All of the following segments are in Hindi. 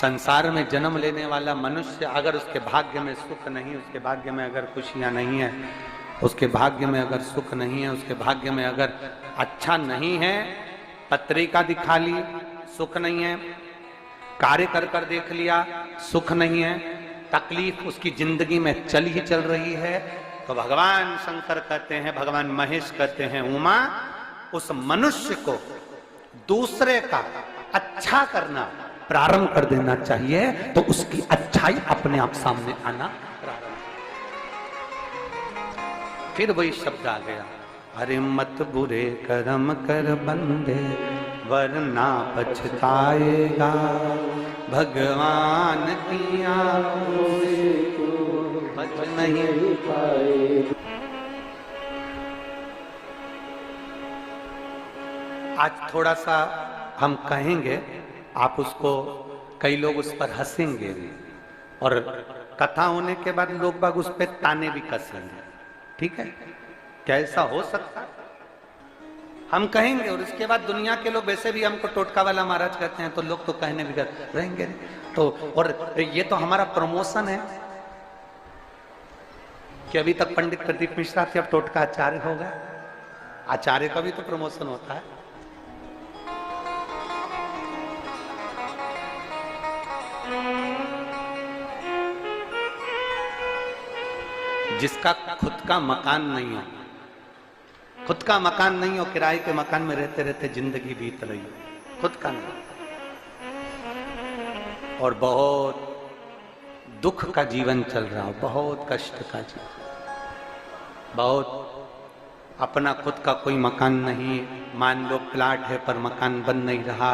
संसार में जन्म लेने वाला मनुष्य अगर उसके भाग्य में सुख नहीं, उसके भाग्य में अगर खुशियां नहीं है, उसके भाग्य में अगर सुख नहीं है, उसके भाग्य में अगर अच्छा नहीं है, पत्रिका दिखा ली सुख नहीं है, कार्य कर कर देख लिया सुख नहीं है, तकलीफ उसकी जिंदगी में चल ही चल रही है, तो भगवान शंकर कहते हैं, भगवान महेश कहते हैं, उमा उस मनुष्य को दूसरे का अच्छा करना प्रारंभ कर देना चाहिए, तो उसकी अच्छाई अपने आप सामने आना प्रारंभ। फिर वही शब्द आ गया, अरे मत बुरे कर्म कर बंदे वरना पछताएगा, भगवान की आंखों से बच नहीं पाएगा। आज थोड़ा सा हम कहेंगे, आप उसको, कई लोग उस पर हंसेंगे भी, और कथा होने के बाद लोग बाग उस पर ताने भी कसेंगे, ठीक है? क्या ऐसा हो सकता है? हम कहेंगे और उसके बाद दुनिया के लोग वैसे भी हमको टोटका वाला महाराज कहते हैं, तो लोग तो कहने भी रहेंगे तो। और ये तो हमारा प्रमोशन है कि अभी तक पंडित प्रदीप मिश्रा थे, अब टोटका आचार्य हो गए। आचार्य का भी तो प्रमोशन होता है। जिसका खुद का मकान नहीं हो, खुद का मकान नहीं हो, किराए के मकान में रहते रहते जिंदगी बीत रही हो, खुद का नहीं, और बहुत दुख का जीवन चल रहा हो, बहुत कष्ट का जीवन, बहुत अपना खुद का कोई मकान नहीं, मान लो प्लाट है पर मकान बन नहीं रहा,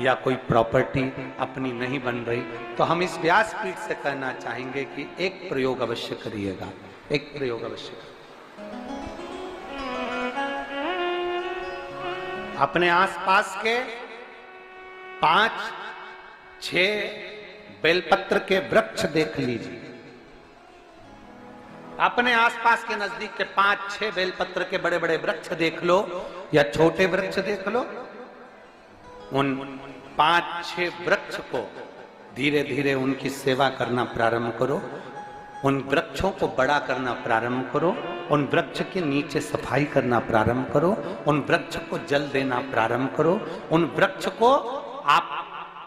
या कोई प्रॉपर्टी अपनी नहीं बन रही, तो हम इस व्यासपीठ से कहना चाहेंगे कि एक प्रयोग अवश्य करिएगा, एक प्रयोग अवश्य। अपने आसपास के 5-6 बेलपत्र के वृक्ष देख लीजिए, अपने आसपास के नजदीक के 5-6 बेलपत्र के बड़े बड़े वृक्ष देख लो या छोटे वृक्ष देख लो, उन 5-6 वृक्ष को धीरे धीरे उनकी सेवा करना प्रारंभ करो, उन वृक्षों को बड़ा करना प्रारंभ करो, उन वृक्ष के नीचे सफाई करना प्रारंभ करो, उन वृक्ष को जल देना प्रारंभ करो, उन वृक्ष को आप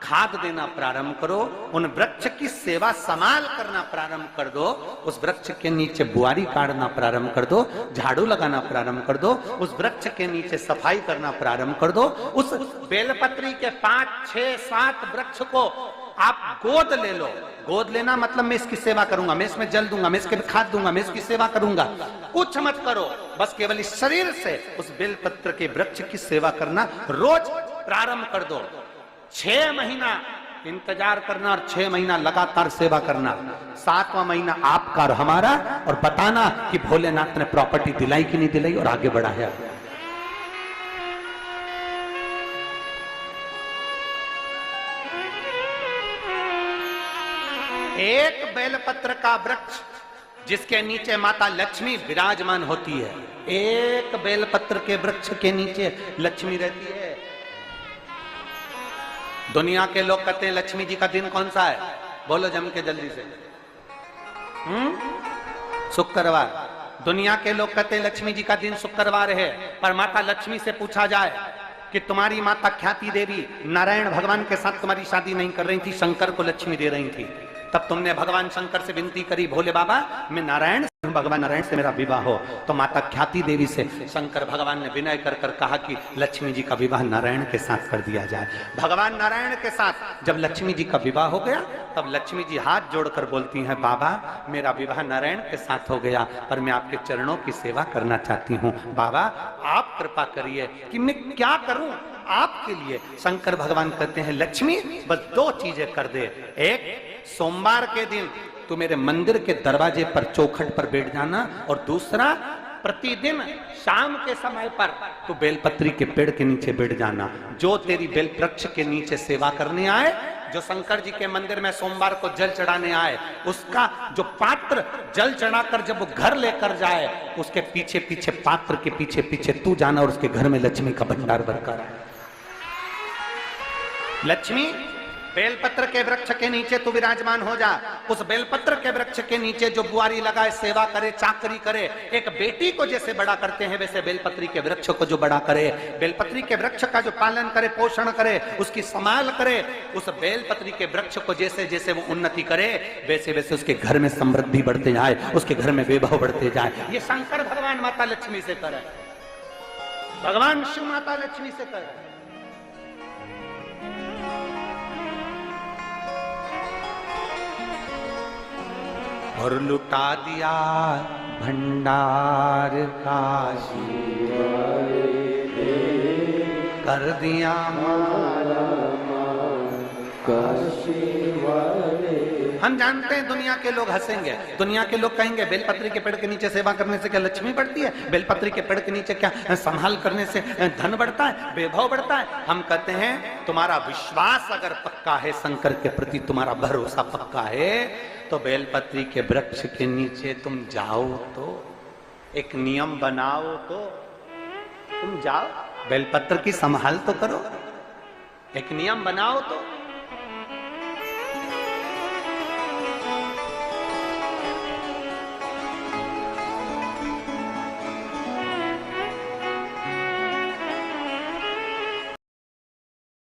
खाद देना प्रारंभ करो, उन वृक्ष की सेवा संभाल करना प्रारंभ कर दो, उस वृक्ष के नीचे बुआरी काटना प्रारंभ कर दो, झाड़ू लगाना प्रारंभ कर दो, उस वृक्ष के नीचे सफाई करना प्रारंभ कर दो, उस बेलपत्री के 5-6-7 वृक्ष को आप गोद ले लो। गोद लेना मतलब मैं इसकी सेवा करूंगा, मैं इसमें जल दूंगा, मैं इसके खाद दूंगा, मैं इसकी सेवा करूंगा, कुछ मत करो, बस केवल इस शरीर से उस बेलपत्र के वृक्ष की सेवा करना रोज प्रारंभ कर दो। 6 महीना इंतजार करना और 6 महीना लगातार सेवा करना, 7वां महीना आपका और हमारा, और बताना कि भोलेनाथ ने प्रॉपर्टी दिलाई कि नहीं दिलाई और आगे बढ़ाया। एक बेलपत्र का वृक्ष जिसके नीचे माता लक्ष्मी विराजमान होती है, एक बेलपत्र के वृक्ष के नीचे लक्ष्मी रहती है। दुनिया के लोग कहते हैं लक्ष्मी जी का दिन कौन सा है, बोलो जम के जल्दी से। शुक्रवार। दुनिया के लोग कहते हैं लक्ष्मी जी का दिन शुक्रवार है, पर माता लक्ष्मी से पूछा जाए कि तुम्हारी माता ख्याति देवी नारायण भगवान के साथ तुम्हारी शादी नहीं कर रही थी, शंकर को लक्ष्मी दे रही थी, तब तुमने भगवान शंकर से विनती करी, भोले बाबा मैं नारायण, भगवान नारायण से मेरा विवाह हो, तो माता ख्याति देवी से शंकर भगवान ने विनय कर कर कहा कि लक्ष्मी जी का विवाह नारायण के साथ कर दिया जाए। भगवान नारायण के साथ जब लक्ष्मी जी का विवाह हो गया, तब लक्ष्मी जी हाथ जोड़कर बोलती हैं, बाबा मेरा विवाह नारायण के साथ हो गया, पर मैं आपके चरणों की सेवा करना चाहती हूँ, बाबा आप कृपा करिए कि मैं क्या करूं आपके लिए। शंकर भगवान कहते हैं लक्ष्मी बस 2 चीजें कर दे, एक सोमवार के दिन तू मेरे मंदिर के दरवाजे पर चौखट पर बैठ जाना, और दूसरा प्रतिदिन शाम के समय पर तू बेलपत्री के पेड़ के नीचे बैठ जाना। जो तेरी बेल वृक्ष के नीचे सेवा करने आए, जो शंकर जी के मंदिर में सोमवार को जल चढ़ाने आए, उसका जो पात्र जल चढ़ाकर जब वो घर लेकर जाए, उसके पीछे पीछे, पात्र के पीछे पीछे तू जाना, और उसके घर में लक्ष्मी का भंडार भरकर आए। लक्ष्मी बेलपत्र के वृक्ष के नीचे तू विराजमान हो जा। उस बेलपत्र के वृक्ष के नीचे जो बुआरी लगाए, सेवा करे, चाकरी करे, एक बेटी को जैसे बड़ा करते हैं वैसे बेलपत्री के वृक्ष को जो बड़ा करे, बेलपत्री के वृक्ष का जो पालन करे, पोषण करे, उसकी संभाल करे, उस बेलपत्री के वृक्ष को जैसे जैसे वो उन्नति करे वैसे वैसे उसके घर में समृद्धि बढ़ते जाए, उसके घर में वैभव बढ़ते जाए। ये शंकर भगवान माता लक्ष्मी से करे, भगवान शिव माता लक्ष्मी से करे। और लुटा दिया भंडार काशी, कर दिया हम जानते हैं दुनिया के लोग हंसेंगे, दुनिया के लोग कहेंगे बेलपत्री के पेड़ के नीचे सेवा करने से क्या लक्ष्मी बढ़ती है, बेलपत्री के पेड़ के नीचे क्या संभाल करने से धन बढ़ता है, वैभव बढ़ता है। हम कहते हैं तुम्हारा विश्वास अगर पक्का है, शंकर के प्रति तुम्हारा भरोसा पक्का है, तो बेलपत्री के वृक्ष के नीचे तुम जाओ, तो एक नियम बनाओ, तो तुम जाओ बेलपत्र की संभाल तो करो, एक नियम बनाओ तो